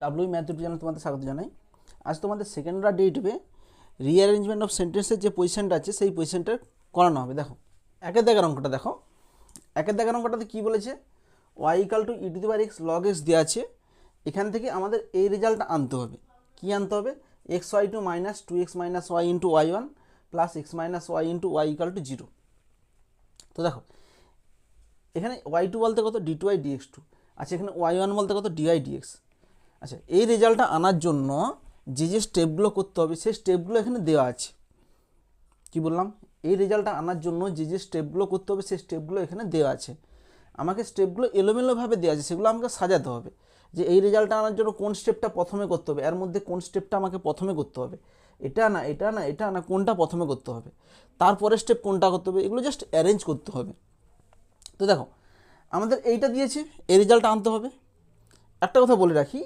W math YouTube চ্যানেলে তোমাদের স্বাগত জানাই। আজ তোমাদের সেকেন্ড ডেরিভেটিভে রিঅ্যারেঞ্জমেন্ট অফ সেন্টেন্সের যে পজিশনটা আছে সেই পজিশনটা করানো হবে। দেখো একের দাগের অঙ্কটা দেখো, একের দাগের অঙ্কটাতে কী বলেছে, y equal to E to the power x log x দেওয়া আছে। এখান থেকে আমাদের এই রেজাল্টটা আনতে হবে। কী আনতে হবে? X y two minus two x minus y into y one plus x minus y into y equal to zero. তো দেখো এখানে ওয়াই টু বলতে কত, d two y dx two. আচ্ছা এখানে ওয়াই ওয়ান বলতে কত, ডিওয়াই ডিএক্স। আচ্ছা এই রেজাল্টটা আনার জন্য যে যে স্টেপগুলো করতে হবে সেই স্টেপগুলো এখানে দেওয়া আছে। কি বললাম? এই রেজাল্টটা আনার জন্য যে যে স্টেপগুলো করতে হবে সেই স্টেপগুলো এখানে দেওয়া আছে। আমাকে স্টেপগুলো এলোমেলোভাবে দেওয়া আছে, সেগুলো আমাকে সাজাতে হবে যে এই রেজাল্টটা আনার জন্য কোন স্টেপটা প্রথমে করতে হবে, এর মধ্যে কোন স্টেপটা আমাকে প্রথমে করতে হবে, এটা না এটা না এটা না কোনটা প্রথমে করতে হবে, তারপরে স্টেপ কোনটা করতে হবে, এগুলো জাস্ট অ্যারেঞ্জ করতে হবে। তো দেখো আমাদের এইটা দিয়েছে, এই রেজাল্টটা আনতে হবে। একটা কথা বলে রাখি,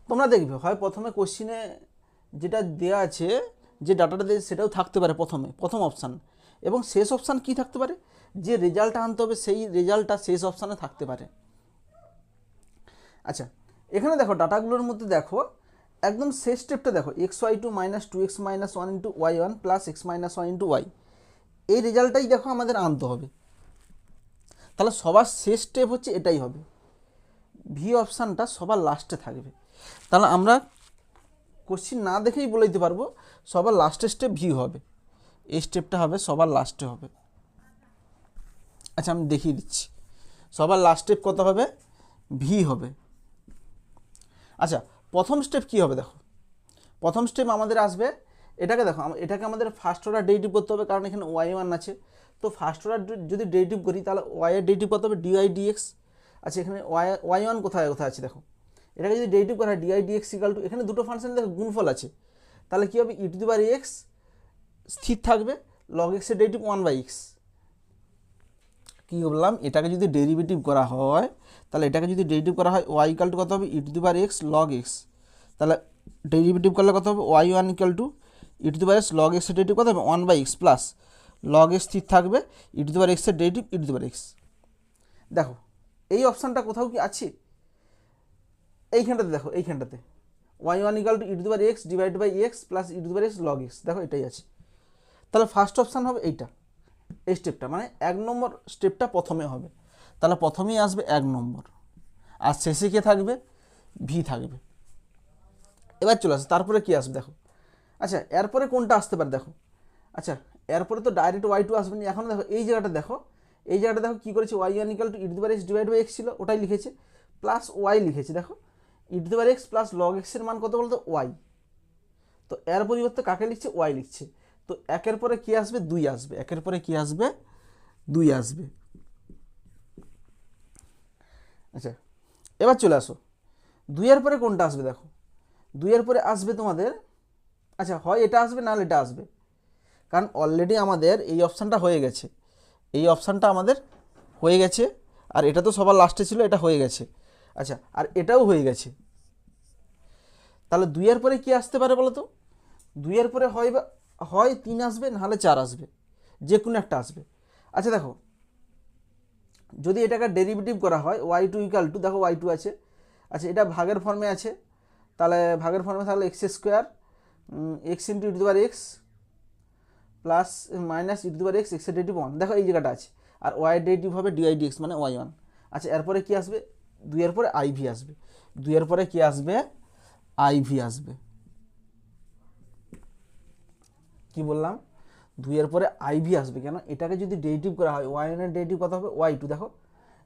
তোমরা দেখবে হয় প্রথমে কোশ্চিনে যেটা দেওয়া আছে, যে ডাটাটা দিয়েছে সেটাও থাকতে পারে প্রথম অপশান, এবং শেষ অপশান কি থাকতে পারে, যে রেজাল্টটা আনতে হবে সেই রেজাল্টটা শেষ অপশানে থাকতে পারে। আচ্ছা এখানে দেখো ডাটাগুলোর মধ্যে দেখো একদম শেষ স্টেপটা দেখো, x y two minus two x minus one into y one plus x minus one into y, এই রেজাল্টটাই দেখো আমাদের আনতে হবে। তাহলে সবার শেষ স্টেপ হচ্ছে এটাই হবে, ভি অপশানটা সবার লাস্টে থাকবে। তাহলে আমরা কোশ্চিন না দেখেই বলে দিতে পারবো সবার লাস্টের স্টেপ ভি হবে, এই স্টেপটা হবে সবার লাস্টে হবে। আচ্ছা আমি দেখিয়ে দিচ্ছি, সবার লাস্ট স্টেপ কত হবে, ভি হবে। আচ্ছা প্রথম স্টেপ কী হবে দেখো, প্রথম স্টেপ আমাদের আসবে, এটাকে দেখো এটাকে আমাদের ফার্স্ট অর্ডার ডেরিভেটিভ করতে হবে, কারণ এখানে ওয়াই ওয়ান আছে। তো ফার্স্ট অর্ডার যদি ডেরিভেটিভ করি তাহলে ওয়াইয়ের ডেরিভেটিভ কত হবে, ডিওয়াই ডিএক্স। আচ্ছা এখানে ওয়াই ওয়ান কোথায় কোথায় আছে দেখো, এটাকে যদি ডেরিভেটিভ করা হয় ডিআই ডিএক্স ইকাল টু, এখানে দুটো ফাংশন দেখো গুণফল আছে, তাহলে কী হবে, E to the power x স্থির থাকবে, লগ এক্সের ডেরিভেটিভ ওয়ান বাই এক্স। কী বললাম, এটাকে যদি ডেরিভেটিভ করা হয় তাহলে এটাকে যদি ডেরিভেটিভ করা হয় ওয়াই ইকাল টু কত হবে, E to the power x log X. তাহলে ডেরিভেটিভ করলে কত হবে, Y one equal to E to the power x log এক্সের ডেরিভেটিভ কত হবে, one by X plus log X স্থির থাকবে, ই টু দি পাওয়ার এক্সের derivative E to the power X. দেখো এই অপশানটা কোথাও কি আছে, এইখানটাতে দেখো, এইখানটাতে Y one equal to E to the power X divide by X plus E to the power x log x, দেখো এটাই আছে। তাহলে ফার্স্ট অপশান হবে এইটা, এই স্টেপটা মানে এক নম্বর স্টেপটা প্রথমে হবে, তাহলে প্রথমেই আসবে এক নম্বর, আর শেষে কে থাকবে, ভি থাকবে। এবার চলে আসে তারপরে কী আসবে দেখো। আচ্ছা এরপরে কোনটা আসতে পারে দেখো, আচ্ছা এরপরে তো ডাইরেক্ট ওয়াই টু আসবে না, এখন দেখো এই জায়গাটা দেখো, এই জায়গাটা দেখো কী করেছে, Y one equal to E to the power X divide by X ছিল, ওটাই লিখেছে, প্লাস ওয়াই লিখেছে। দেখো E to the power X plus log এক্সের মান কত বলতো, ওয়াই। তো এর পরিবর্তে কাকে লিখছে, ওয়াই লিখছে। তো একের পরে কী আসবে, দুই আসবে, একের পরে কী আসবে, দুই আসবে। আচ্ছা এবার চলে আসো, দুইয়ের পরে কোনটা আসবে দেখো, দুইয়ের পরে আসবে তোমাদের, আচ্ছা হয় এটা আসবে নাহলে এটা আসবে, কারণ অলরেডি আমাদের এই অপশানটা হয়ে গেছে, এই অপশানটা আমাদের হয়ে গেছে, আর এটা তো সবার লাস্টে ছিল, এটা হয়ে গেছে। আচ্ছা আর এটাও হয়ে গেছে, তাহলে দুইয়ের পরে কি আসতে পারে বলো তো, দুইয়ের পরে হয় তিন আসবে নাহলে চার আসবে, যে কোনো একটা আসবে। আচ্ছা দেখো যদি এটাকে ডেরিভেটিভ করা হয় ওয়াই টু ইকাল টু, দেখো ওয়াই টু আছে, আচ্ছা এটা ভাগের ফর্মে আছে, তাহলে ভাগের ফর্মে থাকলে x square x into E to the power X plus minus e to the power x এক্সের ডেরিভেটিভ ওয়ান, দেখো এই জায়গাটা আছে, আর ওয়াই ডেরিভেটিভ হবে ডিআই ডিএক্স মানে ওয়াই ওয়ান। আচ্ছা এরপরে কী আসবে, দুইয়ের পরে আইভি আসবে, দুইয়ের পরে কী আসবে, আইভি আসবে। কি বললাম, দুইয়ের পরে আইভি আসবে, কেন এটাকে যদি ডেরিভেটিভ করা হয় ওয়াই ওয়ানের ডেরিভেটিভ কত হবে, ওয়াই টু, দেখো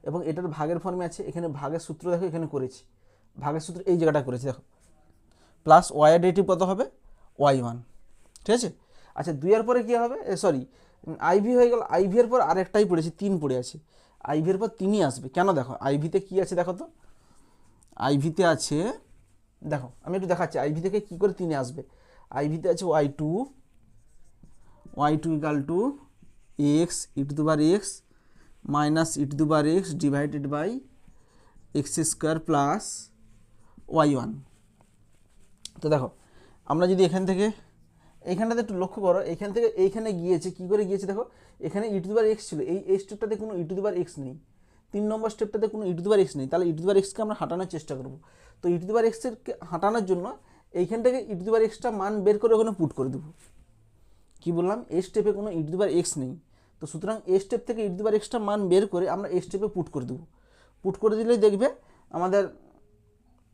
এবং এটার ভাগের ফর্মে আছে, এখানে ভাগের সূত্র দেখো এখানে করেছি, ভাগের সূত্র এই জায়গাটা করেছি দেখো, প্লাস ওয়াইয়ের ডেরিভেটিভ কত হবে, ওয়াই ওয়ান, ঠিক আছে। আচ্ছা দুইয়ের পরে কী হবে, সরি আইভি হয়ে গেল, আইভির পর আরেকটাই পড়েছি, তিন পড়ে আছে, আইভির পর তিনই আসবে, কেন দেখো আইভিতে কী আছে দেখো তো, আইভিতে আছে দেখো আমি একটু দেখাচ্ছি আইভি থেকে কী করে তিনে আসবে। আইভিতে আছে y two equal to x e to the power x minus e to the power x divided by x square plus y one. তো দেখো আমরা যদি এখান থেকে এইখানটাতে একটু লক্ষ্য করো, এইখান থেকে এইখানে গিয়েছে, কী করে গিয়েছে দেখো, এখানে ই টু দি পাওয়ার এক্স ছিল, এই স্টেপটাতে কোনো ই টু দি পাওয়ার এক্স নেই, 3 নম্বর স্টেপটাতে কোনো e⁻x নেই, তাহলে e⁻xকে আমরা হাঁটানোর চেষ্টা করব। তো e⁻x এর হাঁটানোর জন্য এইখান থেকে e⁻xটা মান বের করে ওখানে পুট করে দেবো। কি বললাম, এ স্টেপে কোনো e⁻x নেই, তো সুতরাং এ স্টেপ থেকে e⁻xটা মান বের করে আমরা এ স্টেপে পুট করে দেবো। পুট করে দিলেই দেখবে আমাদের,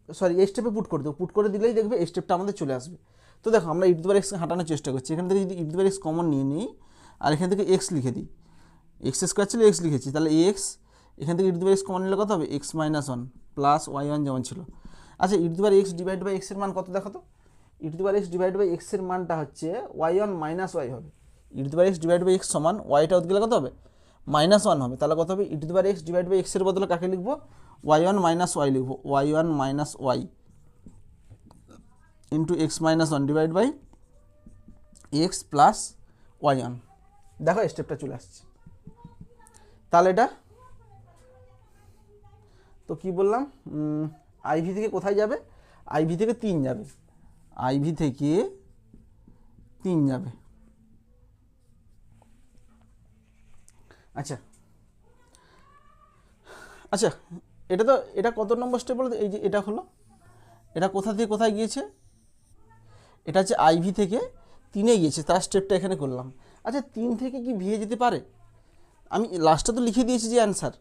সরি এই স্টেপে পুট করে দেবো, পুট করে দিলেই দেখবে এই স্টেপটা আমাদের চলে আসবে। তো দেখো আমরা e⁻xকে হাঁটানোর চেষ্টা করছি, এখান থেকে যদি e⁻x কমন নিয়ে নিই আর এখান থেকে x লিখে দিই, x² ছিল x লিখেছি, তাহলে x এখান থেকে e⁻x কমন নিলে কত হবে, x - 1 প্লাস y1 যেমন ছিল। আচ্ছা e⁻x ডিভাইড বাই x এর মান কত দেখো তো, e⁻x ডিভাইড বাই x এর মানটা হচ্ছে y1 মাইনাস y হবে। e⁻x ডিভাইড বাই x সমান yটা উঠে গেলে কত হবে, -1 হবে, তাহলে কত হবে, e⁻x ডিভাইড বাই x এর বদলে কাকে লিখবো, y1 মাইনাস y লিখবো, y1 minus y into x - 1 divide by x plus y1। দেখো স্টেপটা চলে আসছে। তাহলে এটা তো কি বললাম, আইভি থেকে কোথায় যাবে, আইভি থেকে 3 যাবে, আইভি থেকে 3 যাবে। আচ্ছা আচ্ছা এটা কত নম্বর স্টেপ বলো তো, এই যে এটা হলো, এটা কোথা থেকে কোথায় গিয়েছে, এটা হচ্ছে আইভি থেকে 3-এ গিয়েছে, তার স্টেপটা এখানে করলাম। আচ্ছা 3 থেকে কি ভিএ যেতে পারে, আমি লাস্টটা তো লিখে দিয়েছি যে অ্যান্সার।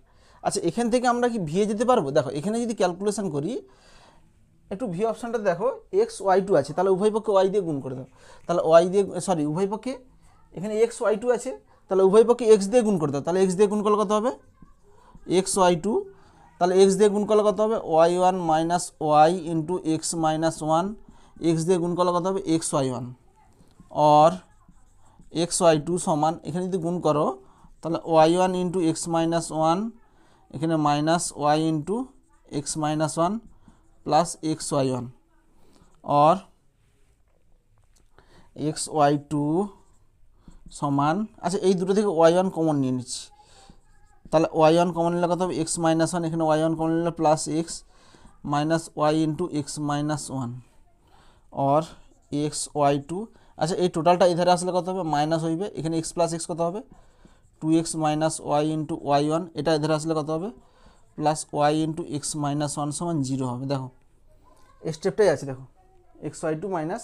আচ্ছা এখান থেকে আমরা কি ভিএ যেতে পারবো, দেখো এখানে যদি ক্যালকুলেশন করি, একটু ভি অপশানটা দেখো, x y2 আছে, তাহলে উভয় পক্ষে y দিয়ে গুণ করে দাও, তাহলে y দিয়ে, সরি উভয় পক্ষে এখানে x y2 আছে, তাহলে উভয় পক্ষে x দিয়ে গুণ করে দাও, তাহলে x দিয়ে গুণ করলে কত হবে, xy2, তাহলে x দিয়ে গুণ করলে কত হবে, y1 minus y into x - 1, x দিয়ে গুণ করলে কত হবে, xy1 और xy2 সমান, এখানে যদি গুণ করো তাহলে y1 ইন্টু x - 1, এখানে minus y into x - 1 plus xy1 और xy2 সমান, আচ্ছা এই দুটো থেকে y1 কমন নিয়ে নিচ্ছি, তাহলে y1 কমন নিলে কত হবে, x - 1, এখানে y1 কমন নিলে plus x minus y into x - 1 और xy2, আচ্ছা এই টোটালটা এধারে আসলে কত হবে, মাইনাস হইবে, এখানে x প্লাস x কত হবে, 2x minus y into y1, এটা এধারে আসলে কত হবে, প্লাস y ইন্টু x - 1 সমান 0 হবে। দেখো এই স্টেপটাই আছে, দেখো xy2 minus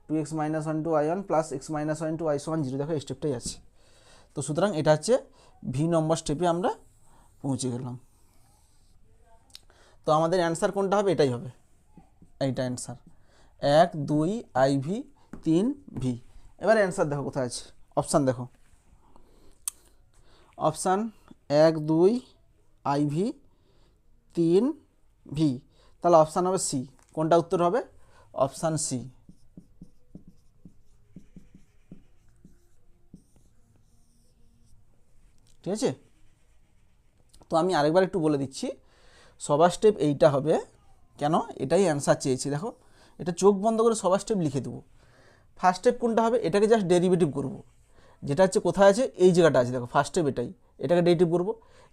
2x minus 1 to y1 plus x minus 1 to y সমান 0, দেখো এই স্টেপটাই আছে। তো সুতরাং এটা হচ্ছে ভি নম্বর স্টেপে আমরা পৌঁছে গেলাম। তো আমাদের অ্যান্সার কোনটা হবে, এটাই হবে, এইটা অ্যান্সার 1 2 আইভি 3 ভি। এবার অ্যান্সার দেখো কোথায় আছে, অপশান দেখো, অপশান 1 2 আইভি 3 ভি, তাহলে অপশান হবে সি। কোনটা উত্তর হবে, অপশান সি। ঠিক আছে, তো আমি আরেকবার একটু বলে দিচ্ছি, সবার স্টেপ এইটা হবে, কেন এটাই অ্যান্সার চেয়েছি। দেখো এটা চোখ বন্ধ করে সবার স্টেপ লিখে দেবো। ফার্স্ট স্টেপ কোনটা হবে, এটাকে জাস্ট ডেরিভেটিভ করব, যেটা হচ্ছে কোথায় আছে, এই জায়গাটা আছে, দেখো ফার্স্ট স্টেপ এটাই, এটাকে ডেরিভেটিভ করব,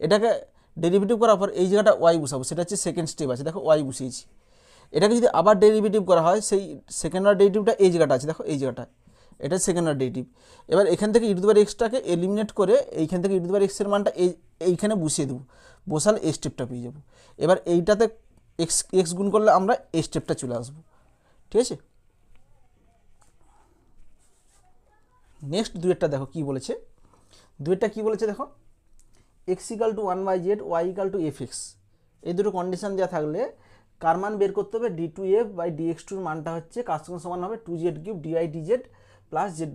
এটাকে ডেরিভেটিভ করার পর এই জায়গাটা ওয়াই বসাবো, সেটা হচ্ছে সেকেন্ড স্টেপ আছে, দেখো ওয়াই বসিয়েছি। এটাকে যদি আবার ডেরিভেটিভ করা হয়, সেই সেকেন্ড অর্ডার ডেরিভেটিভটা এই জায়গাটা আছে, দেখো এই জায়গাটা, এটা সেকেন্ড অর্ডার ডেরিভেটিভ। এবার এখান থেকে e⁻xটাকে এলিমিনেট করে এইখান থেকে e⁻x এর মানটা এইখানে বসিয়ে দেবো, বসালে এই স্টেপটা পেয়ে যাবো। এবার এইটাতে এক্স গুণ করলে আমরা এই স্টেপটা চলে আসবো। ঠিক আছে, নেক্সট দুয়েরটা দেখো কি বলেছে, দুয়েরটা কি বলেছে দেখো, x = 1/z, y = fx, এই দুটো কন্ডিশন দেওয়া থাকলে কার মান বের করতে হবে, d2f/dx2 এর মানটা হচ্ছে কার সঙ্গে সমান হবে, 2z³ dy dz plus z⁴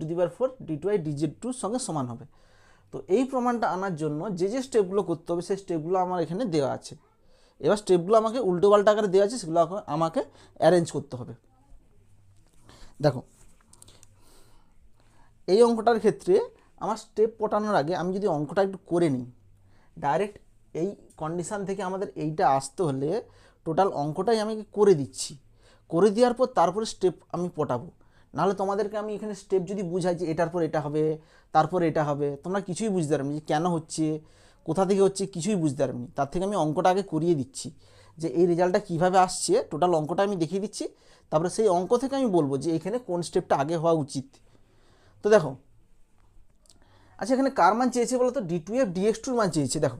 d2y dz2 সঙ্গে সমান হবে। তো এই প্রমাণটা আনার জন্য যে যে স্টেপগুলো করতে হবে সেই স্টেপগুলো আমার এখানে দেওয়া আছে। এবার স্টেপগুলো আমাকে উল্টো পাল্টা আকারে দেওয়া আছে, সেগুলো আমাকে অ্যারেঞ্জ করতে হবে। দেখো এই অঙ্কটার ক্ষেত্রে আমার স্টেপ পটানোর আগে আমি যদি অঙ্কটা একটু করে নিই, ডাইরেক্ট এই কন্ডিশান থেকে আমাদের এইটা আসতে হলে টোটাল অঙ্কটাই আমি করে দিচ্ছি, করে দেওয়ার পর তারপরে স্টেপ আমি পটাবো। নাহলে তোমাদেরকে আমি এখানে স্টেপ যদি বুঝাই যে এটার পর এটা হবে, তারপর এটা হবে, তোমরা কিছুই বুঝতে পারবে যে কেন হচ্ছে, কোথা থেকে হচ্ছে, কিছুই বুঝতে পারবে। তার থেকে আমি অঙ্কটা আগে করিয়ে দিচ্ছি যে এই রেজাল্টটা কীভাবে আসছে, টোটাল অঙ্কটা আমি দেখিয়ে দিচ্ছি, তারপরে সেই অঙ্ক থেকে আমি বলবো যে এখানে কোন স্টেপটা আগে হওয়া উচিত। তো দেখো, আচ্ছা এখানে কার মান চেয়েছে বলো তো, d2f dx2 মান চেয়েছে। দেখো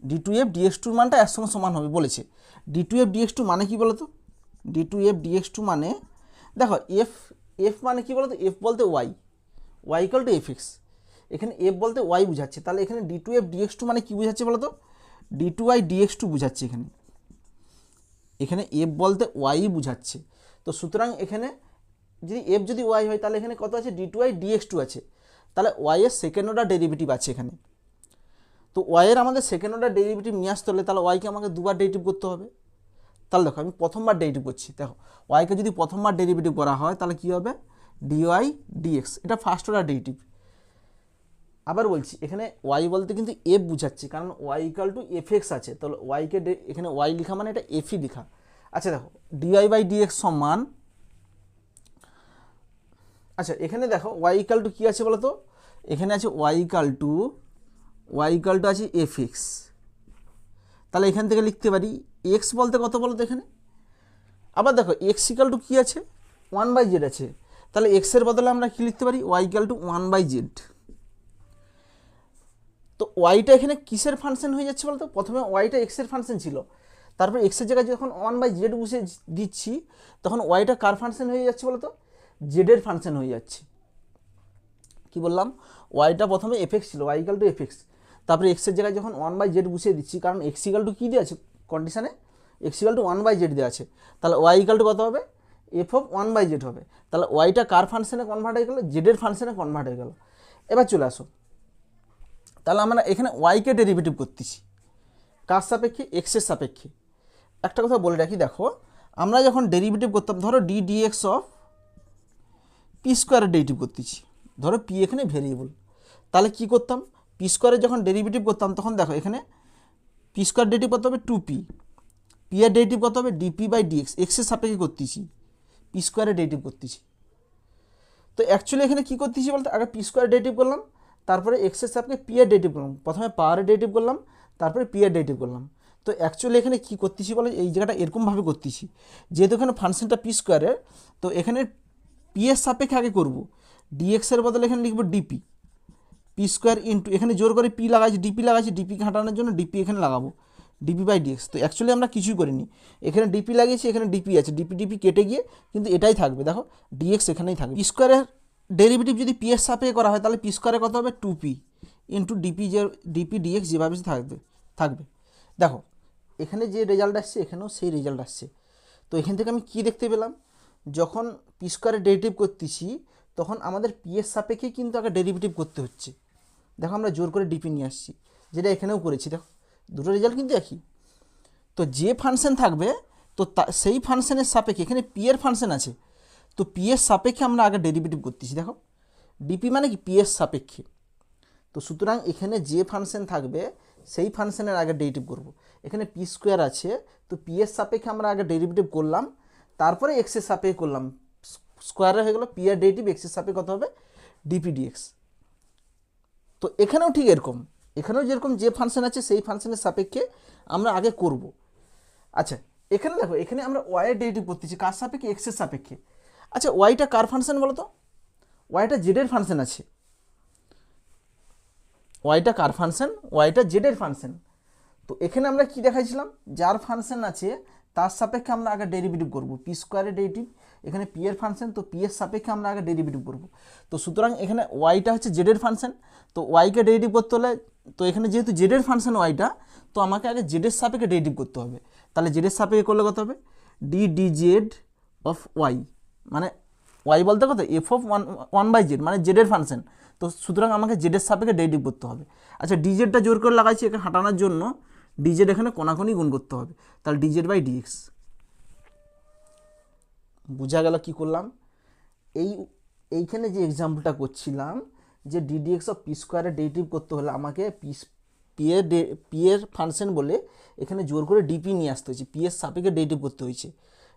ডি টু এফ ডিএক্স টুর মানটা এর সঙ্গে সমান হবে বলেছে। D two f dx two মানে কী বলো তো? D two f dx two মানে দেখো এফ এফ মানে কী বলো তো? এফ বলতে y, y equal to f x. এখানে এফ বলতে ওয়াই বুঝাচ্ছে, তাহলে এখানে d two f dx two মানে কী বুঝাচ্ছে বলো তো? D two y dx two বুঝাচ্ছে এখানে। এখানে এফ বলতে ওয়াই বুঝাচ্ছে। তো সুতরাং এখানে যদি এফ যদি ওয়াই হয় তাহলে এখানে কত আছে? D two y dx two আছে, তাহলে ওয়াইয়ের সেকেন্ড অর্ডার ডেরিভেটিভ আছে এখানে। তো ওয়াইয়ের আমাদের সেকেন্ড অর্ডার ডেরিভেটিভ নিয়ে আসতে হলে তাহলে ওয়াইকে আমাকে দুবার ডেরিভেটিভ করতে হবে। তাহলে দেখো আমি প্রথমবার ডেরিভেটিভ করছি, দেখো ওয়াইকে যদি প্রথমবার ডেরিভেটিভ করা হয় তাহলে কী হবে? ডিওয়াই ডিএক্স, এটা ফার্স্ট অর্ডার ডেরিভেটিভ। আবার বলছি এখানে ওয়াই বলতে কিন্তু এফ বুঝাচ্ছে, কারণ y equal to f x আছে, তাহলে ওয়াইকে এখানে ওয়াই লেখা মানে এটা এফই লেখা। আচ্ছা দেখো ডিওয়াই বাই ডিএক্স সমান, আচ্ছা এখানে দেখো ওয়াই ইকাল টু কী আছে বলো তো? এখানে আছে ওয়াই ইকাল টু আছে এফ এক্স। তাহলে এখান থেকে লিখতে পারি এক্স বলতে কত বলো তো এখানে? আবার দেখো এক্স ইকাল টু কী আছে? 1/z আছে, তাহলে এক্সের বদলে আমরা কী লিখতে পারি? Y equal to 1/z। তো ওয়াইটা এখানে কিসের ফাংশন হয়ে যাচ্ছে বলতো? প্রথমে ওয়াইটা এক্সের ফাংশন ছিল, তারপর এক্সের জায়গায় যখন 1/z বসে দিচ্ছি তখন ওয়াইটা কার ফাংশন হয়ে যাচ্ছে বলতো? জেডের ফাংশন হয়ে যাচ্ছে। কি বললাম? ওয়াইটা প্রথমে এফ এক্স ছিল, y equal to f x, তারপরে এক্সের জায়গায় যখন 1/z বসিয়ে দিচ্ছি, কারণ এক্স ইকাল টু কী দেওয়া আছে কন্ডিশানে? এক্স ইকাল টু 1/z দেওয়া আছে, তাহলে ওয়াই ইকাল টু কত হবে? এফ অফ 1/z হবে। তাহলে ওয়াইটা কার ফাংশনে কনভার্ট হয়ে গেল? জেডের ফাংশনে কনভার্ট হয়ে গেল। এবার চলে আসো, তাহলে আমরা এখানে ওয়াইকে ডেরিভেটিভ করতেছি কার সাপেক্ষে? এক্সের সাপেক্ষে। একটা কথা বলে রাখি, দেখো আমরা যখন ডেরিভেটিভ করতাম, ধরো ডি ডিএক্স অফ পি স্কোয়ারের ডেরিভেটিভ করতেছি, ধরো পি এখানে ভেরিয়েবল, তাহলে কি করতাম? পি স্কোয়ারের যখন ডেরিভেটিভ করতাম তখন দেখো এখানে পি স্কোয়ার ডেরিভেটিভ কত হবে? 2p, পি এর ডেরিভেটিভ কত হবে? ডিপি বাই ডিএক্স, এক্সের সাপেক্ষে করতেছি, পি স্কোয়ারের ডেরিভেটিভ করতেছি। তো অ্যাকচুয়ালি এখানে কী করতেছি বলতে? আগে পি স্কোয়ার ডেরিভেটিভ করলাম, তারপরে এক্সের সাপেক্ষে পি এর ডেরিভেটিভ করলাম, প্রথমে পাওয়ারের ডেরিভেটিভ করলাম, তারপরে পি এর ডেরিভেটিভ করলাম। তো অ্যাকচুয়ালি এখানে কী করতেছি বলে? এই জায়গাটা এরকমভাবে করতেছি, যেহেতু এখানে ফাংশনটা পি স্কোয়ারের, তো এখানে পি এর সাপেক্ষে আগে করব, ডিএক্সের বদলে এখানে লিখবো ডিপি, পি স্কোয়ার ইন্টু, এখানে জোর করে পি লাগাইছি, ডিপি লাগাইছি, ডিপিকে হাঁটানোর জন্য ডিপি এখানে লাগাবো, ডিপি বাই ডিএক্স। তো অ্যাকচুয়ালি আমরা কিছুই করিনি, এখানে ডিপি লাগিয়েছি, এখানে ডিপি আছে, ডিপি ডিপি কেটে গিয়ে কিন্তু এটাই থাকবে, দেখো ডিএক্স এখানেই থাকবে। পি স্কোয়ারের ডেরিভেটিভ যদি পি এর সাপেক্ষে করা হয় তাহলে পি স্কোয়ারে কত হবে? 2p ইন্টু ডিপি, যে ডিপি ডিএক্স যেভাবে থাকবে। দেখো এখানে যে রেজাল্ট আসছে এখানেও সেই রেজাল্ট আসছে। তো এখান থেকে আমি কি দেখতে পেলাম? যখন পি স্কোয়ারের ডেরিভেটিভ করতেছি তখন আমাদের পি এর সাপেক্ষেই কিন্তু আগে ডেরিভেটিভ করতে হচ্ছে। দেখো আমরা জোর করে ডিপি নিয়ে আসছি, যেটা এখানেও করেছি, দেখো দুটো রেজাল্ট কিন্তু একই। তো যে ফাংশন থাকবে তো সেই ফাংশনের সাপেক্ষে, এখানে পি এর ফাংশন আছে, তো পি এর সাপেক্ষে আমরা আগে ডেরিভেটিভ করতেছি। দেখো ডিপি মানে কি? পি এর সাপেক্ষে। তো সুতরাং এখানে যে ফাংশন থাকবে সেই ফাংশনের আগে ডেরিভেটিভ করব। এখানে পি স্কোয়ার আছে, তো পি এর সাপেক্ষে আমরা আগে ডেরিভেটিভ করলাম, তারপরে এক্সের সাপেক্ষে করলাম, স্কোয়ারে হয়ে গেল পি এর ডেরিভেটিভ, এক্সের সাপেক্ষে কত হবে? Dp dx. তো এখানেও ঠিক এরকম, এখানেও যেরকম যে ফাংশন আছে সেই ফাংশনের সাপেক্ষে আমরা আগে করব। আচ্ছা এখানে দেখো, এখানে আমরা ওয়াইয়ের ডেরিভেটিভ করতেছি কার সাপেক্ষে? এক্সের সাপেক্ষে। আচ্ছা ওয়াইটা কার ফাংশন বলো তো? ওয়াইটা জেডের ফাংশন আছে। ওয়াইটা কার ফাংশন? ওয়াইটা জেডের ফাংশন। তো এখানে আমরা কি দেখাইছিলাম? যার ফাংশন আছে তার সাপেক্ষে আমরা আগে ডেরিভেটিভ করব, পি স্কোয়ারের ডেরিভেটিভ, এখানে পি এর ফাংশন, তো পি এর সাপেক্ষে আমরা আগে ডেরিভেটিভ করব। তো সুতরাং এখানে ওয়াইটা হচ্ছে জেডের ফাংশন, তো ওয়াইকে ডেরিভেটিভ করতে হলে, তো এখানে যেহেতু জেডের ফাংশন ওয়াইটা, তো আমাকে আগে জেডের সাপেক্ষে ডেরিভেটিভ করতে হবে। তাহলে জেডের সাপেক্ষে করলে কত হবে? D d z of y, মানে ওয়াই বলতে কত? এফ অফ 1/z, মানে জেডের ফাংশন। তো সুতরাং আমাকে জেডের সাপেক্ষে ডেরিভেটিভ করতে হবে। আচ্ছা ডিজেডটা জোর করে লাগাইছি এখানে হাঁটানোর জন্য, ডিজেড এখানে কোনাকুনি গুণ করতে হবে, তাহলে ডিজেড বাই ডিএক্স। বোঝা গেল কি করলাম? এইখানে যে এক্সাম্পলটা করছিলাম, যে ডিডিএক্স অফ পি স্কোয়ারের ডেরিভেটিভ করতে হলে আমাকে পি এর ফাংশন বলে এখানে জোর করে ডিপি নিয়ে আসতে হয়েছে, পি এর সাপেক্ষে ডেরিভেটিভ করতে হয়েছে,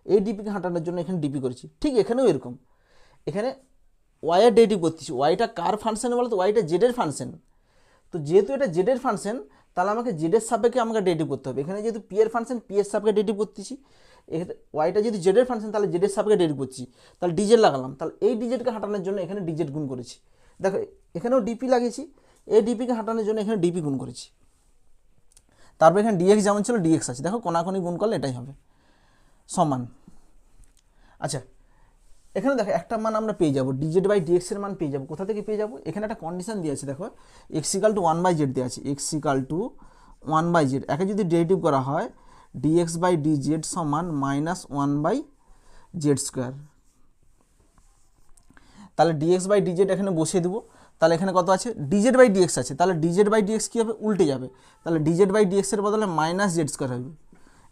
এই ডিপিকে হাঁটানোর জন্য এখানে ডিপি করেছি। ঠিক এখানেও এরকম, এখানে ওয়াইয়ের ডেরিভেটিভ করতেছি, ওয়াইটা কার ফাংশন বলো তো? ওয়াইটা জেডের ফাংশন। তো যেহেতু এটা জেডের ফাংশন তাহলে আমাকে জেডের সাপেক্ষে আমাকে ডেরিভেটিভ করতে হবে। এখানে যেহেতু পি এর ফাংশন, পি এর সাপেক্ষে ডেরিভেটিভ করতেছি, ওয়াইটা যদি জেডের ফাংশন তাহলে জেডের সাপেক্ষে ডেরিভেটিভ করছি, তাহলে ডিজেড লাগালাম, তাহলে এই ডিজেডকে হাঁটানোর জন্য এখানে ডিজেড গুণ করেছি। দেখো এখানেও ডিপি লাগিয়েছি, এই ডিপিকে হাঁটানোর জন্য এখানে ডিপি গুণ করেছি। তারপর এখানে ডিএক্স যেমন ছিল ডিএক্স আছে, দেখো কোনাকুনি গুণ করলে এটাই হবে সমান। আচ্ছা এখানে দেখো একটা মান আমরা পেয়ে যাবো, ডিজেড বাই ডিএক্স এর মান পেয়ে যাবো। কোথা থেকে পেয়ে যাবো? এখানে একটা কন্ডিশন দিয়ে আছে, দেখো এক্স ইকাল টু 1/z দেওয়া আছে, এক্স ইকাল টু 1/z। একে যদি ডেরিভেটিভ করা হয় ডিএক্স বাই ডিজেড সমান -1/z²। তাহলে ডিএক্স বাই ডিজেড এখানে বসিয়ে দেবো। তাহলে এখানে কত আছে? ডিজেড বাই ডিএক্স আছে, তাহলে ডিজেড বাই ডিএক্স কী হবে? উল্টে যাবে। তাহলে ডিজেড বাই ডিএক্স এর বদলে -z² হবে।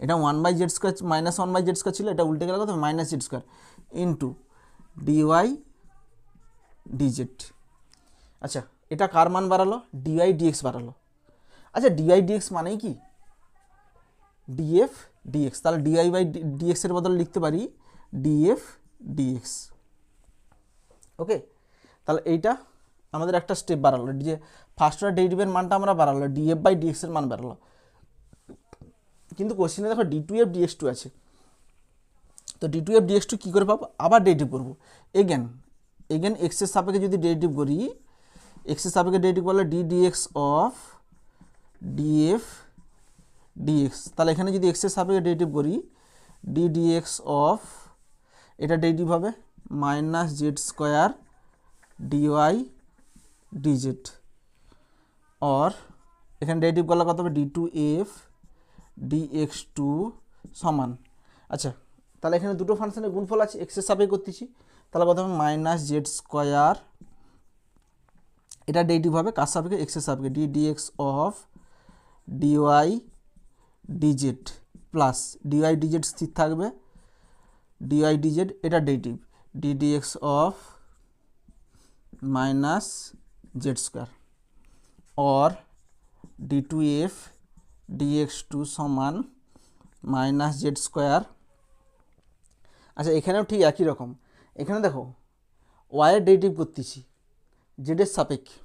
এটা 1/z² -1/z² ছিল, এটা উল্টে গেলে কত? -z² into dy dz. আচ্ছা এটা কার মান বাড়ালো? ডিওয়াই ডিএক্স বাড়ালো। আচ্ছা ডিওয়াই ডিএক্স মানেই কি? Df dx. তাহলে ডিওয়াই বাই ডিএক্স এর বদলে লিখতে পারি ডিএফ ডিএক্স। ওকে, তাহলে এইটা আমাদের একটা স্টেপ বাড়ালো, যে ফার্স্ট অর্ডার ডেরিভেটিভের মানটা আমরা বাড়ালো, ডিএফ বাই ডিএক্স এর মান বাড়ালো। কিন্তু কোশ্চেনে দেখো d2f dx2 আছে, তো d2f dx2 কী করে পাবো? আবার ডেরিভেটিভ করবো। এগেন এক্সের সাপেক্ষে যদি ডেরিভেটিভ করি, এক্সের সাপেক্ষে ডেরিভেটিভ করলে d dx of df dx. তাহলে এখানে যদি এক্সের সাপেক্ষে ডেরিভেটিভ করি ডি ডিএক্স অফ, এটা ডেরিভেটিভ হবে -z² ডিওয়াই ডিজেড। অর এখানে ডেরিভেটিভ করলে কত হবে? d2f dx2 সমান। আচ্ছা তাহলে এখানে দুটো ফাংশনের গুণফল আছে, এক্সের সাপেক্ষে করতেছি, তাহলে কত হবে? -z², এটা ডেরিভেটিভ হবে কার সাপেক্ষে? এক্সের সাপেক্ষে, d dx of dy dz plus dy dz স্থির থাকবে, ডিওয়াই ডিজেড এটা derivative d dx of -z²। Or d2f dx2 সমান -z²। আচ্ছা এখানেও ঠিক একই রকম, এখানে দেখো ওয়াইয়ের ডেরিভেটিভ করতেছি জেডের সাপেক্ষে,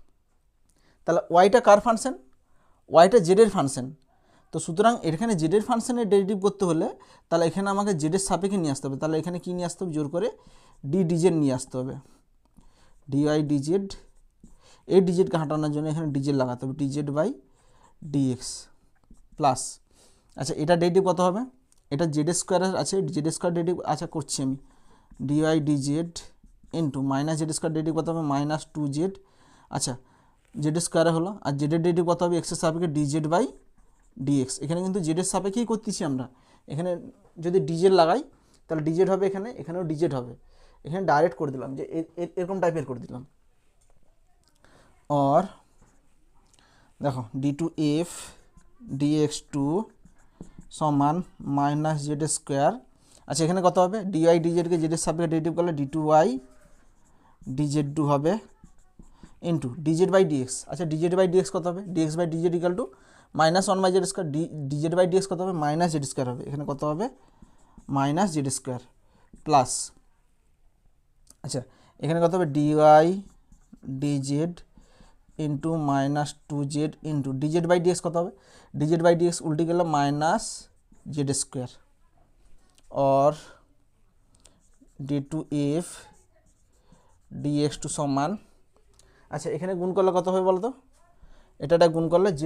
তাহলে ওয়াইটা কার ফাংশন? ওয়াইটা জেডের ফাংশন। তো সুতরাং এখানে জেডের ফাংশনের ডেরিভেটিভ করতে হলে তাহলে এখানে আমাকে জেডের সাপেক্ষে নিয়ে আসতে হবে। তাহলে এখানে কী নিয়ে আসতে হবে? জোর করে ডি ডিজেড নিয়ে আসতে হবে, ডিওয়াই ডিজেড। এই ডিজেডকে হাঁটানোর জন্য এখানে ডিজেড লাগাতে হবে, ডিজেড বাই ডিএক্স প্লাস। আচ্ছা এটা ডেরিভেটিভ কত হবে? এটা z² আছে, z² ডেরিভেটিভ আচ্ছা করছি আমি, dy dz into -z² derivative কত হবে? -2z। আচ্ছা z² হলো, আর জেডের ডেরিভেটিভ কত হবে? এক্সের সাপেক্ষে ডিজেড বাই ডিএক্স। এখানে কিন্তু জেডের সাপেক্ষেই করতেছি আমরা, এখানে যদি ডিজেড লাগাই তাহলে ডিজেড হবে, এখানেও ডিজেড হবে। এখানে ডাইরেক্ট করে দিলাম, যে এরকম টাইপের করে দিলাম। और देखो d2f dx2 সমান -z²। আচ্ছা এখানে কত হবে? ডিওয়াই ডিজেডকে জেডের সাপেক্ষে ডেরিভেটিভ করলে d2y dz2 হবে ইন্টু ডিজেড বাই ডিএক্স। আচ্ছা ডিজেড বাই ডিএক্স কত হবে? Dx by dz equal to -1/z², dz by dx কত হবে? -z² হবে। এখানে কত হবে? -z² plus. আচ্ছা এখানে কত হবে? Dy dz into -2z into dz by dx কত হবে? ডিজেড বাই ডিএক্স উল্টে গেলে -z²। और d2f dx2 সমান। আচ্ছা এখানে গুণ করলে কত হবে বলো তো? এটা গুণ করলে z⁴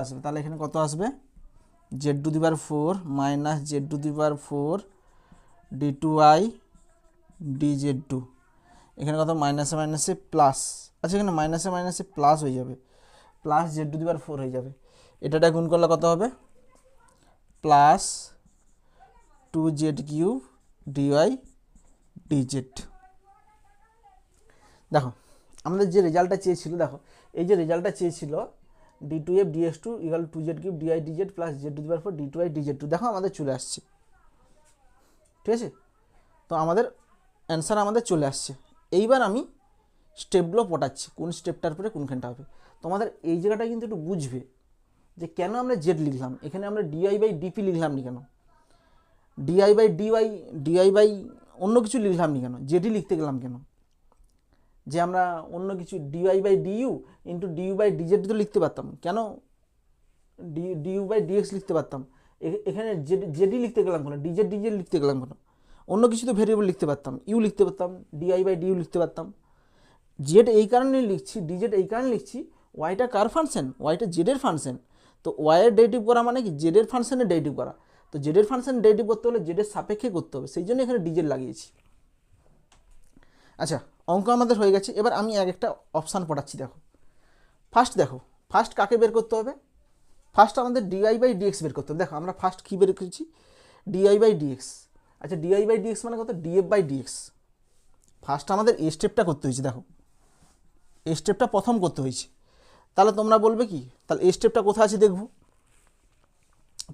আসবে, তাহলে এখানে কত আসবে? z⁴ -z⁴ d2y dz2। এখানে কত? মাইনাসে মাইনাসে প্লাস। আচ্ছা এখানে মাইনাসে মাইনাসে প্লাস হয়ে যাবে, প্লাস z⁴ হয়ে যাবে। এটা গুণ করলে কত হবে? Plus 2z³ dy dz. দেখো আমাদের যে রেজাল্টটা চেয়েছিল, দেখো এই যে রেজাল্টটা চেয়েছিল d2f dx2 equal 2z³ dy dz plus z⁴ d2y dz2, দেখো আমাদের চলে আসছে। ঠিক আছে, তো আমাদের অ্যান্সার আমাদের চলে আসছে। এইবার আমি স্টেপগুলো পটাচ্ছি, কোন স্টেপটার পরে কোনখানটা হবে। তোমাদের এই জায়গাটা কিন্তু একটু বুঝবে যে কেন আমরা জেড লিখলাম, এখানে আমরা ডিআই বাই ডিপি লিখলাম নি কেন, di by dy di by অন্য কিছু লিখলাম নি কেন, জেডই লিখতে গেলাম কেন, যে আমরা অন্য কিছু dy by du into du by dz তো লিখতে পারতাম, কেন ডিইউ বাই ডিএক্স লিখতে পারতাম, এখানে জেডই লিখতে গেলাম কেন, ডিজেড লিখতে গেলাম কেন, অন্য কিছু তো ভেরিয়েবল লিখতে পারতাম, ইউ লিখতে পারতাম, ডিআই বাই ডিইউ লিখতে পারতাম। জেড এই কারণে লিখছি, ডিজেড এই কারণে লিখছি, ওয়াইটা কার ফাংশন? ওয়াইটা জেডের ফাংশন, তো ওয়াইয়ের ডেরিভেটিভ করা মানে কি জেডের ফাংশনের ডেরিভেটিভ করা। তো জেডের ফাংশন ডেরিভেটিভ করতে হলে জেডের সাপেক্ষে করতে হবে, সেই জন্য এখানে ডিজেড লাগিয়েছি। আচ্ছা, অঙ্ক আমাদের হয়ে গেছে। এবার আমি এক একটা অপশান পড়াচ্ছি। দেখো ফার্স্ট কাকে বের করতে হবে? ফার্স্ট আমাদের ডিআই বাই ডিএক্স বের করতে হবে। দেখো আমরা ফার্স্ট কী বের করেছি? Di by dx. আচ্ছা, ডিআই বাই ডিএক্স মানে কত? DF by dx. ফার্স্ট আমাদের এই স্টেপটা করতে হয়েছে। দেখো এই স্টেপটা প্রথম করতে হয়েছে। তাহলে তোমরা বলবে কি, তাহলে এই স্টেপটা কোথায় আছে দেখবো।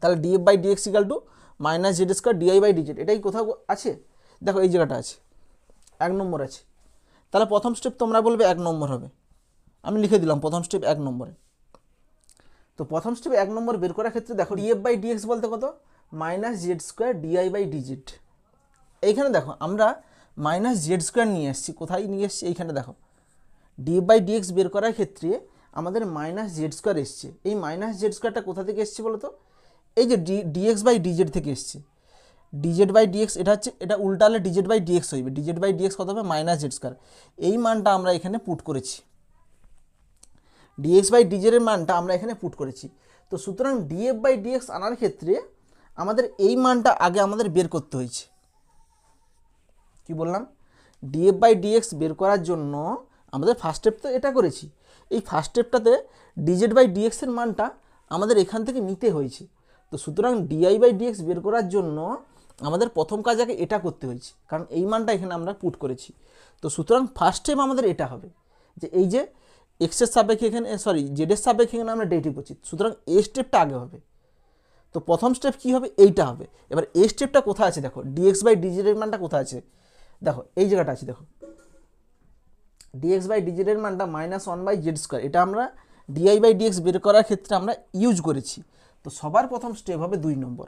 তাহলে df by dx equal to minus Z square di by dz, এটাই কোথাও আছে? দেখো এই জায়গাটা আছে, 1 নম্বর আছে। তাহলে প্রথম স্টেপ তোমরা বলবে 1 নম্বর হবে। আমি লিখে দিলাম প্রথম স্টেপ 1 নম্বরে। তো প্রথম স্টেপে 1 নম্বর বের করার ক্ষেত্রে দেখো ডিএফ বাই ডিএক্স বলতে কত? Minus Z square di by dz. এইখানে দেখো আমরা মাইনাস জেড স্কোয়ার নিয়ে এসেছি। কোথায় নিয়ে এসেছি? এইখানে দেখো ডিএফ বাই ডিএক্স বের করার ক্ষেত্রে আমাদের মাইনাস জেড স্কোয়ার এসছে। এই মাইনাস জেড স্কোয়ারটা কোথা থেকে এসছে বলো তো? এই যে ডিএক্স বাই ডিজেড থেকে এসছে। ডিজেড বাই ডিএক্স এটা হচ্ছে, এটা উল্টালে ডিজেড বাই ডিএক্স হইবে। ডিজেড বাই ডিএক্স কত হবে? Minus Z square. এই মানটা আমরা এখানে পুট করেছি, ডিএক্স বাই ডিজেডের মানটা আমরা এখানে পুট করেছি। তো সুতরাং ডিএফ বাই ডিএক্স আনার ক্ষেত্রে আমাদের এই মানটা আগে আমাদের বের করতে হয়েছে। কি বললাম? ডিএফ বাই ডিএক্স বের করার জন্য আমাদের ফার্স্ট স্টেপ তো এটা করেছি। এই ফার্স্ট স্টেপটাতে ডিজেড বাই ডিএক্সের মানটা আমাদের এখান থেকে নিতে হয়েছে। তো সুতরাং ডিআই বাই ডিএক্স বের করার জন্য আমাদের প্রথম কাজ আগে এটা করতে হয়েছে, কারণ এই মানটা এখানে আমরা পুট করেছি। তো সুতরাং ফার্স্ট স্টেপ আমাদের এটা হবে যে এই যে এক্সের সাপেক্ষে এখানে, সরি জেডের সাপেক্ষে এখানে আমরা ডেরিভেটিভ করছি। সুতরাং এই স্টেপটা আগে হবে। তো প্রথম স্টেপ কী হবে? এইটা হবে। এবার এই স্টেপটা কোথায় আছে দেখো, ডিএক্স বাই ডিজেডের মানটা কোথায় আছে? দেখো এই জায়গাটা আছে। দেখো ডিএক্স বাই ডিজেডের মানটা -1 বাই জেড স্কোয়ার, এটা আমরা ডিআই বাই ডিএক্স বের করার ক্ষেত্রে আমরা ইউজ করেছি। তো সবার প্রথম স্টেপ হবে 2 নম্বর।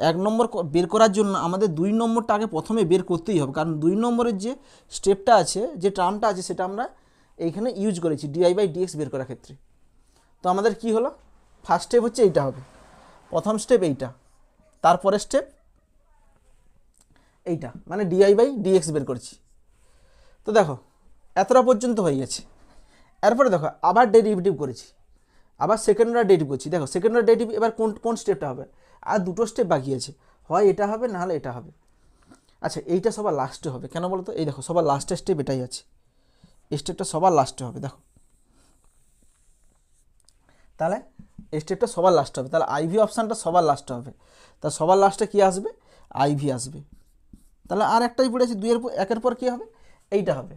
1 নম্বর বের করার জন্য আমাদের 2 নম্বরটা আগে প্রথমে বের করতেই হবে, কারণ 2 নম্বরের যে স্টেপটা আছে, যে টার্মটা আছে, সেটা আমরা এইখানে ইউজ করেছি ডিআই বাই ডিএক্স বের করার ক্ষেত্রে। তো আমাদের কি হলো? ফার্স্ট স্টেপ হচ্ছে এইটা হবে, প্রথম স্টেপ এইটা, তারপরে স্টেপ এইটা, মানে ডিআই বাই ডিএক্স বের করছি। তো দেখো এতটা পর্যন্ত হয়ে গেছে। এরপরে দেখো আবার ডেরিভেটিভ করেছি, আবার সেকেন্ড অর্ডার ডেরিভেটিভ করছি। দেখো সেকেন্ড অর্ডার ডেরিভেটিভ এবার কোন স্টেপটা হবে? আর দুটো স্টেপ বাকি আছে, হয় এটা হবে না হলে এটা হবে। আচ্ছা, এইটা সবার লাস্টে হবে। কেন বলো তো? এই দেখো সবার লাস্টের স্টেপ এটাই আছে, এই স্টেপটা সবার লাস্টে হবে। দেখো তাহলে এই স্টেপটা সবার লাস্টে হবে, তাহলে আইভি অপশানটা সবার লাস্টে হবে। তা সবার লাস্টে কী আসবে? আইভি আসবে। তাহলে আর একটাই পড়েছে, 1-এর পর কী হবে? এইটা হবে,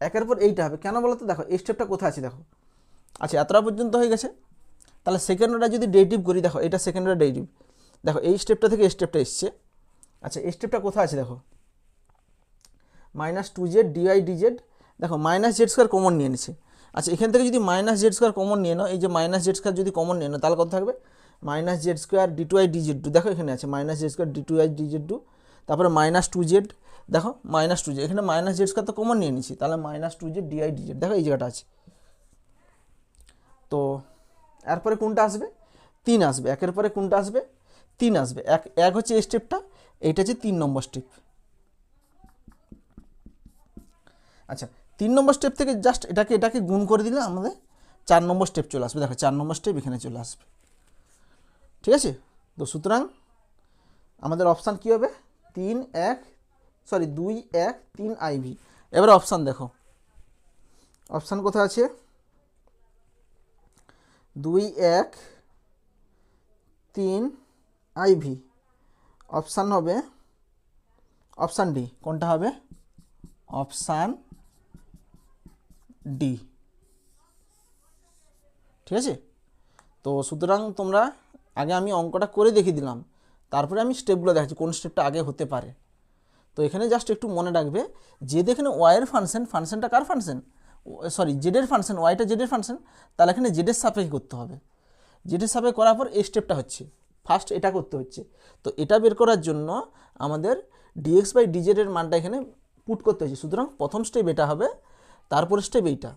1-এর পর এইটা হবে। কেন বলো তো? দেখো এই স্টেপটা কোথায় আছে দেখো। আচ্ছা, এতটা পর্যন্ত হয়ে গেছে। তাহলে সেকেন্ড অর্ডার যদি ডেরিভেটিভ করি, দেখো এটা সেকেন্ড অর্ডার ডেরিভেটিভ। দেখো এই স্টেপটা থেকে এই স্টেপটা এসছে। আচ্ছা, এই স্টেপটা কোথায় আছে দেখো, -2z ডিআই ডিজেড। দেখো মাইনাস জেড স্কোয়ার কমন নিয়ে নিছে। আচ্ছা, এখান থেকে যদি মাইনাস জেড স্কোয়ার কমন নিয়ে নাও, এই যে মাইনাস জেড স্কোয়ার যদি কমন নিয়ে নাও, তাহলে কত থাকবে? মাইনাস জেড স্কোয়ার ডি2i ডিজেড টু। দেখো এখানে আছে মাইনাস জেড স্কোয়ার ডি2i ডিজেড টু, তারপরে -2z। দেখো -2z, এখানে মাইনাস জেড স্কোয়ার তো কমন নিয়ে নিছি, তাহলে -2z ডিআই ডিজেড। দেখো এই জায়গাটা আছে। তো এরপরে কোনটা আসবে? 3 আসবে। 1-এর পরে কোনটা আসবে? 3 আসবে। এক হচ্ছে এই স্টেপটা, এইটা হচ্ছে 3 নম্বর স্টেপ। আচ্ছা, 3 নম্বর স্টেপ থেকে জাস্ট এটাকে গুণ করে দিলে আমাদের 4 নম্বর স্টেপ চলে আসবে। দেখো 4 নম্বর স্টেপ এখানে চলে আসবে। ঠিক আছে? তো সুতরাং আমাদের অপশান কী হবে? 2 1 3 আইভি। এবার অপশান দেখো, অপশান কোথায় আছে? 2 1 3 আইভি। অপশান হবে অপশান ডি। কোনটা হবে? Option D. ঠিক আছে? তো সুতরাং তোমরা আগে আমি অঙ্কটা করে দেখিয়ে দিলাম, তারপরে আমি স্টেপগুলো দেখাচ্ছি কোন স্টেপটা আগে হতে পারে। তো এখানে জাস্ট একটু মনে রাখবে যে এখানে ওয়াইয়ের ফাংশনটা কার ফাংশন? সরি জেডের ফাংশন, ওয়াইটা জেডের ফাংশন, তাহলে এখানে জেডের সাপেক্ষে করতে হবে। জেডের সাপেক্ষে করার পর এই স্টেপটা হচ্ছে, ফার্স্ট এটা করতে হচ্ছে। তো এটা বের করার জন্য আমাদের ডিএক্স বাই ডিজেডের মানটা এখানে পুট করতে হচ্ছে। সুতরাং প্রথম স্টেপ এটা হবে, তারপর স্টেপ এইটা,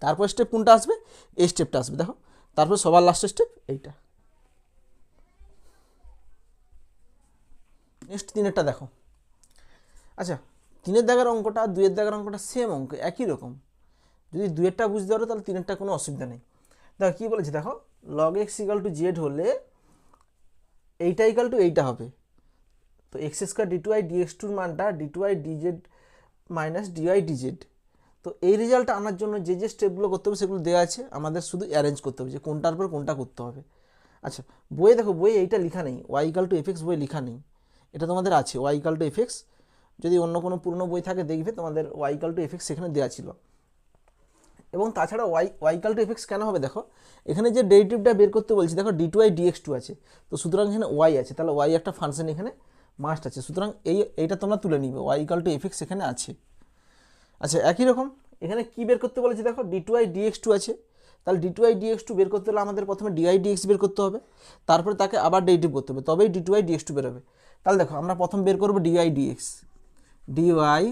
তারপর স্টেপ কোনটা আসবে? এই স্টেপটা আসবে। দেখো তারপর সবার লাস্টের স্টেপ এইটা। নেক্সট 3-এরটা দেখো। আচ্ছা, 3-এর দাগের অঙ্কটা আর 2-এর দাগের অঙ্কটা সেম অঙ্ক, একই রকম। যদি 2-এরটা বুঝতে পারো তাহলে 3-এরটা কোনো অসুবিধা নেই। দেখো কী বলেছে, দেখো log X equal to Z হলে এইটা ইকাল টু এইটা হবে। তো X square D two I DX টুর মানটা D two I DZ minus DY DZ. তো এই রেজাল্টটা আনার জন্য যে যে স্টেপগুলো করতে হবে সেগুলো দেওয়া আছে, আমাদের শুধু অ্যারেঞ্জ করতে হবে যে কোনটার পর কোনটা করতে হবে। আচ্ছা, বইয়ে দেখো, বইয়ে এইটা লেখা নেই, y equal to f x বইয়ে লেখা নেই, এটা তোমাদের আছে y equal to f x. যদি অন্য কোনো পুরনো বই থাকে দেখবে তোমাদের y equal to f x সেখানে দেওয়া ছিল। এবং তাছাড়া y equal to f x কেন হবে, দেখো এখানে যে ডেরিভেটিভটা বের করতে বলছি, দেখো d two I dx two আছে, তো সুতরাং এখানে ওয়াই আছে, তাহলে ওয়াই একটা ফাংশন এখানে মাস্ট আছে, সুতরাং এইটা তোমরা তুলে নিবে, y equal to f x এখানে আছে। আচ্ছা, একই রকম এখানে কি বের করতে বলেছি, দেখো d two I dx two আছে, তাহলে d two I dx two বের করতে হলে আমাদের প্রথমে ডিআই ডিএক্স বের করতে হবে, তারপরে তাকে আবার ডেরিভেটিভ করতে হবে, তবেই d two I dx two বেরোবে। তাহলে দেখো আমরা প্রথম বের করবো ডিআই ডিএক্স, ডিওয়াই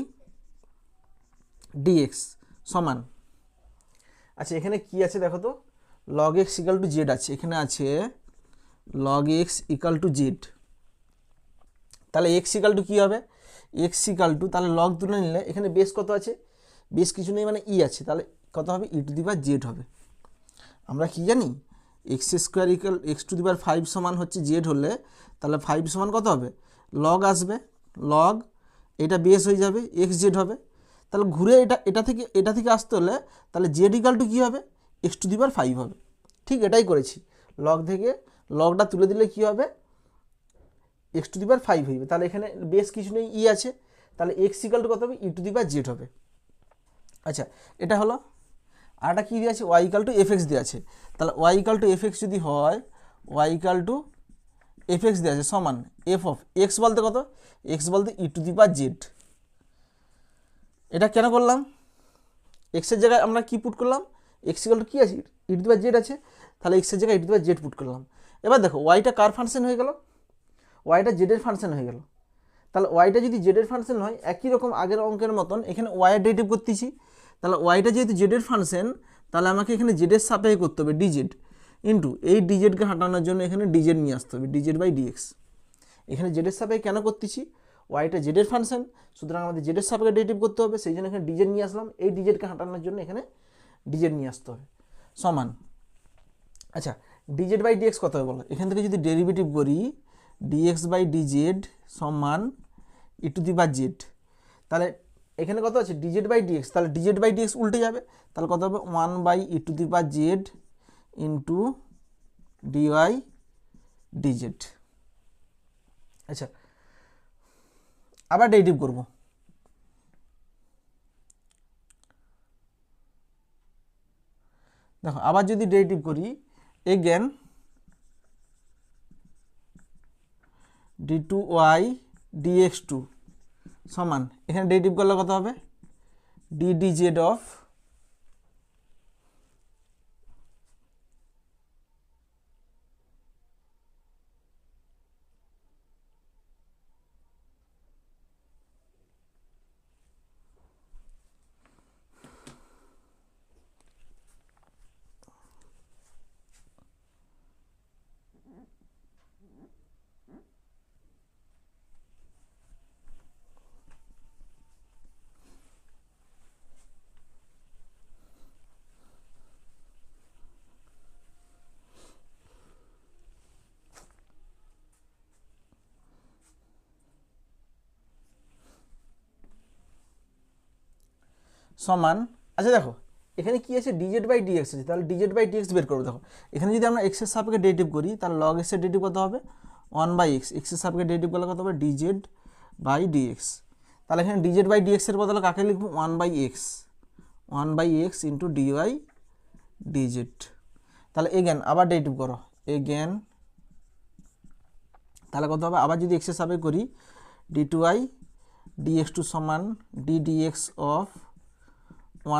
ডিএক্স সমান, আচ্ছা এখানে কি আছে দেখো তো, log X equal to Z আছে, এখানে আছে log X equal to Z, তাহলে এক্স ইকাল টু কী হবে, এক্স ইকাল টু, তাহলে লগ তুলে নিলে এখানে বেস কত আছে, বেস কিছু নেই মানে ই আছে, তাহলে কত হবে, E to the power Z হবে। আমরা কি জানি, X square equal X to the power 5 সমান হচ্ছে জেড হলে, তাহলে 5 সমান কত হবে, লগ আসবে, লগ এটা বেস হয়ে যাবে, এক্স জেড হবে, তাহলে ঘুরে এটা থেকে আসতে হলে তাহলে জেড ইকাল টু কী হবে, এক্স টু দি পাওয়ার 5 হবে। ঠিক এটাই করেছি, লগ থেকে লগটা তুলে দিলে কী হবে, এক্স টু দি পাওয়ার 5 হইবে, তাহলে এখানে বেস কিছু নেই ই আছে, তাহলে এক্স ইকাল টু কত হবে, E to the power Z হবে। আচ্ছা এটা হলো, আর একটা কী দিয়ে আছে, y equal to f x দিয়ে আছে, তাহলে y equal to f x যদি হয়, y equal to f x দিয়ে আছে সমান এফ অফ এক্স বলতে কত, এক্স বলতে ই টু দি পাওয়ার জেড। এটা কেন করলাম, এক্সের জায়গায় আমরা কি পুট করলাম, এক্স ইকাল টু কী আছে, ই টু দি পাওয়ার জেড আছে, তাহলে এক্সের জায়গায় E to the power Z put করলাম। এবার দেখো ওয়াইটা কার ফাংশন হয়ে গেল, ওয়াইটা জেডের ফাংশন হয়ে গেল, তাহলে ওয়াইটা যদি জেডের ফাংশন হয়, একই রকম আগের অঙ্কের মতন এখানে ওয়াইয়ের ডেরিভেটিভ করতেছি, তাহলে ওয়াইটা যেহেতু জেডের ফাংশন, তাহলে আমাকে এখানে জেডের সাপেক্ষে করতে হবে ডিজেড, ইন্টু এই ডিজেডকে হাঁটানোর জন্য এখানে ডিজেড নিয়ে আসতে হবে, ডিজেড বাই ডিএক্স। এখানে জেডের সাপেক্ষে কেন করতেছি, ওয়াইটা জেডের ফাংশন, সুতরাং আমাদের জেডের সাপেক্ষে ডেরিভেটিভ করতে হবে, সেই জন্য এখানে ডিজেড নিয়ে আসলাম, এই ডিজেডকে হাঁটানোর জন্য এখানে ডিজেড নিয়ে আসতে হবে সমান। আচ্ছা ডিজেড বাই ডিএক্স কত হবে বলো, এখান থেকে যদি ডেরিভেটিভ করি ডিএক্স বাই ডিজেড সমান ই টু দি পাওয়ার জেড, তাহলে এখানে কত আছে ডিজেড বাই ডিএক্স, তাহলে ডিজেড বাই ডিএক্স উল্টে যাবে, তাহলে কত হবে 1 by e to the power z into dy dz. আচ্ছা আবার ডেরিভেটিভ করব, দেখো আবার যদি ডেরিভেটিভ করি again d two y dx two সমান, এখানে ডেরিভেটিভ করলে কত হবে, ডি ডি জেড অফ সমান। আচ্ছা দেখো এখানে কি আছে, ডিজেড বাই ডিএক্স আছে, তাহলে ডিজেড বাই ডিএক্স বের করবো। দেখো এখানে যদি আমরা এক্সের সাপেক্ষে ডেরিভেটিভ করি, তাহলে লগ এক্সের ডেরিভেটিভ কত হবে, 1 বাই এক্স, এক্সের সাপেক্ষে ডেরিভেটিভ করলে কত হবে, ডিজেড বাই ডিএক্স। তাহলে এখানে ডিজেড বাই ডিএক্সের বদলে কাকে লিখবো, 1 by X, 1 by X into dy DZ. তাহলে এগেন আবার ডেরিভেটিভ করো, এগেন তাহলে কত হবে, আবার যদি এক্সের সাপেক্ষে করি D two I dx two সমান D dx of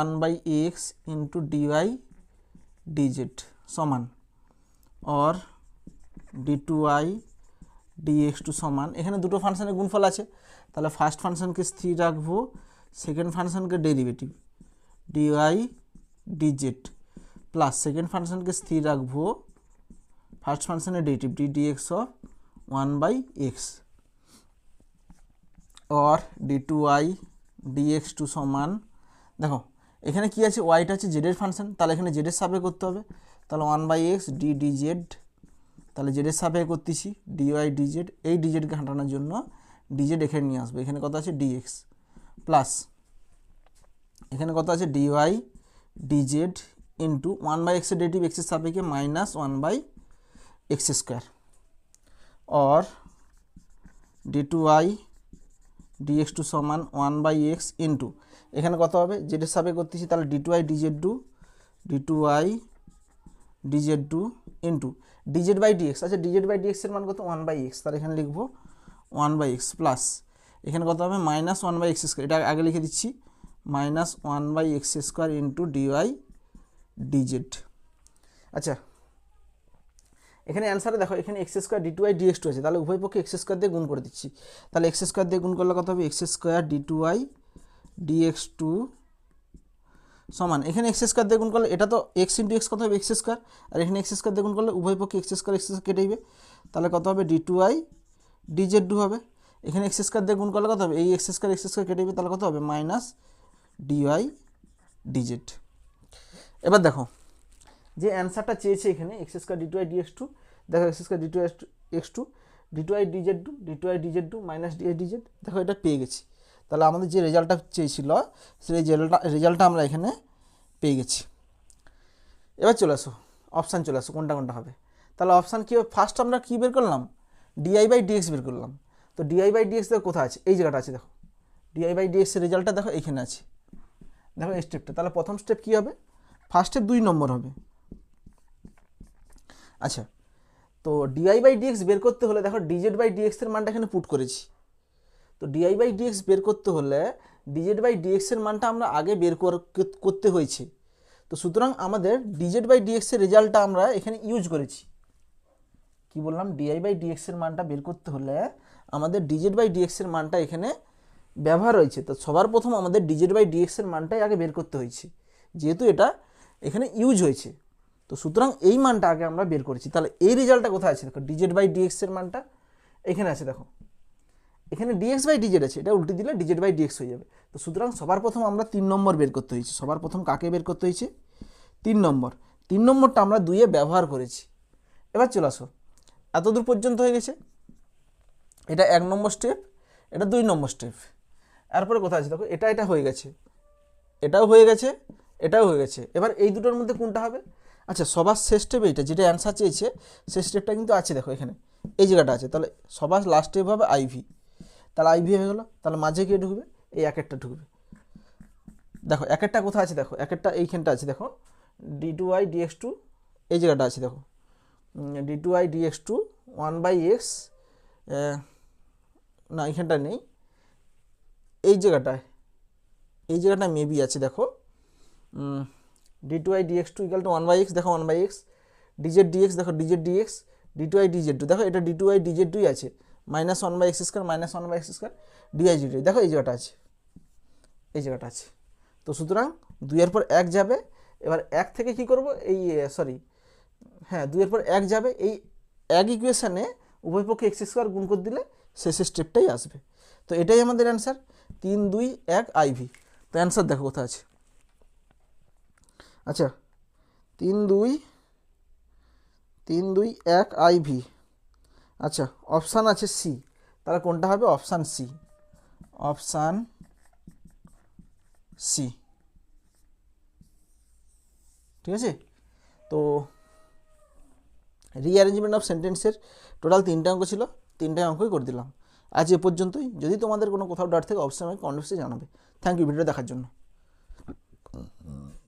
1 by X into dy DZ সমান or D two I dx two সমান, এখানে দুটো ফাংশনের গুণফল আছে, তাহলে ফার্স্ট ফাংশনকে স্থির রাখবো, সেকেন্ড ফাংশনকে derivative dy dz plus second ফাংশনকে স্থির রাখবো, ফার্স্ট ফাংশনের derivative d dx of 1 by x or D two I dx two সমান, দেখো এখানে কি আছে, ওয়াইটা আছে জেডের ফাংশন, তাহলে এখানে জেডের সাপেক্ষে করতে হবে, তাহলে 1/x ডি ডিজেড, তাহলে জেডের সাপেক্ষে করতেছি ডিওয়াই ডিজেড, এই ডিজেডকে হাঁটানোর জন্য ডিজেড এখানে নিয়ে আসবে, এখানে কত আছে ডিএক্স, প্লাস এখানে কত আছে ডিওয়াই ডিজেড ইন্টু 1/x এর ডেরিভেটিভ এক্সের সাপেক্ষে মাইনাস 1/x², और d2y dx2 সমান 1/x ইন্টু এখানে কত হবে জেডের সাপেক্ষে করতেছি, তাহলে d2y dz2 into dz by dx, আচ্ছা ডিজেড বাই ডিএক্স এর মান কত 1/x, তাহলে এখানে লিখবো 1/x প্লাস এখানে কত হবে মাইনাস 1/x², এটা আগে লিখে দিচ্ছি minus 1/x² into dy dz. আচ্ছা এখানে অ্যান্সারে দেখো এখানে x² d2y dx2 আছে, তাহলে উভয় পক্ষে x² দিয়ে গুণ করে দিচ্ছি, তাহলে x² দিয়ে গুণ করলে কত হবে x² d2y dx2 সমান এখানে x² দিয়ে গুণ করলে এটা তো x ইন্টু এক্স কত হবে x², আর এখানে x² দিয়ে গুণ করলে উভয় পক্ষে x² কেটে যাবে, তাহলে কত হবে d2y dz2 হবে, এখানে x² দিয়ে গুণ করলে কত হবে এই x² কেটে যাবে, তাহলে কত হবে মাইনাস dy dz। এবার দেখো যে অ্যান্সারটা চেয়েছে এখানে x² d2y dx2, দেখো x² d2y x2 d2y dz2 minus dy dz, দেখো এটা পেয়ে গেছি, তাহলে আমাদের যে রেজাল্টটা চেয়েছিল সেই রেজাল্টটা আমরা এখানে পেয়ে গেছি। এবার চলে আসো অপশান, চলে আসো কোনটা কোনটা হবে, তাহলে অপশান কী হবে, ফার্স্ট আমরা কী বের করলাম dy/dx বের করলাম, তো dy/dx দেখো কোথায় আছে, এই জায়গাটা আছে, দেখো dy/dx এর রেজাল্টটা দেখো এখানে আছে, দেখো এই স্টেপটা, তাহলে প্রথম স্টেপ কী হবে, ফার্স্ট স্টেপ 2 নম্বর হবে। আচ্ছা তো dy/dx বের করতে হলে দেখো dz/dx এর মানটা এখানে পুট করেছি, তো dy/dx বের করতে হলে dz/dx এর মানটা আমরা আগে বের করতে হয়েছে, তো সুতরাং আমাদের dz/dx এর রেজাল্টটা আমরা এখানে ইউজ করেছি, কি বললাম dy/dx এর মানটা বের করতে হলে আমাদের dz/dx এর মানটা এখানে ব্যবহার হয়েছে, তো সবার প্রথম আমাদের dz/dx এর মানটাই আগে বের করতে হয়েছে, যেহেতু এটা এখানে ইউজ হয়েছে, তো সুতরাং এই মানটা আগে আমরা বের করেছি, তাহলে এই রেজাল্টটা কোথায় আছে দেখো dz/dx এর মানটা এখানে আছে, দেখো এখানে dx/dz আছে, এটা উল্টে দিলে dz/dx হয়ে যাবে, তো সুতরাং সবার প্রথম আমরা 3 নম্বর বের করতে হয়েছে, সবার প্রথম কাকে বের করতে হয়েছে 3 নম্বর, 3 নম্বরটা আমরা 2 এ ব্যবহার করেছি। এবার চলে আসো এতদূর পর্যন্ত হয়ে গেছে, এটা 1 নম্বর স্টেপ, এটা 2 নম্বর স্টেপ, এরপরে কোথায় আছে দেখো এটা হয়ে গেছে, এটাও হয়ে গেছে, এটাও হয়ে গেছে, এবার এই দুটোর মধ্যে কোনটা হবে, আচ্ছা সবার শেষ স্টেপ এইটা যেটা অ্যান্সার চেয়েছে সেই স্টেপটা কিন্তু আছে, দেখো এখানে এই জায়গাটা আছে, তাহলে সবার লাস্ট স্টেপ হবে আইভি, তাহলে আইভি হয়ে গেলো, তাহলে মাঝে কে ঢুকবে এই একেরটা ঢুকবে, দেখো একেরটা কোথায় আছে, দেখো একেরটা এইখানটা আছে, দেখো d2y dx2 এই জায়গাটা আছে, দেখো d2y dx2 1/x, না এইখানটা নেই, এই জায়গাটায় মেবি আছে, দেখো d2y dx2 equal to 1/x, দেখো 1/x dz dx, দেখো dz dx d2y dz2, দেখো এটা d2y dz2 আছে, minus 1/x² minus 1/x² dy dz, দেখো এই জায়গাটা আছে, এই জায়গাটা আছে, তো সুতরাং 2 এর পর 1 যাবে, এবার 1 থেকে কি করব এই হ্যাঁ 2 এর পর 1 যাবে, এই এক ইকুয়েশানে উভয় পক্ষে x² গুণ করে দিলে শেষের স্টেপটাই আসবে, তো এটাই আমাদের অ্যান্সার 3 2 1 আইভি। তো অ্যান্সার দেখো কোথায় আছে, আচ্ছা 3 2 1 আইভি, আচ্ছা অপশান আছে সি, তাহলে কোনটা হবে অপশান সি, অপশান সি, ঠিক আছে। তো রিঅ্যারেঞ্জমেন্ট অফ সেন্টেন্সের টোটাল 3টে অঙ্ক ছিল, 3টে অঙ্কই করে দিলাম, আজ এ পর্যন্তই, যদি তোমাদের কোনো কোথাও ডাউট থাকে অবশ্যই আমাকে কমেন্ট বক্সে জানাবে। থ্যাংক ইউ ভিডিও দেখার জন্য।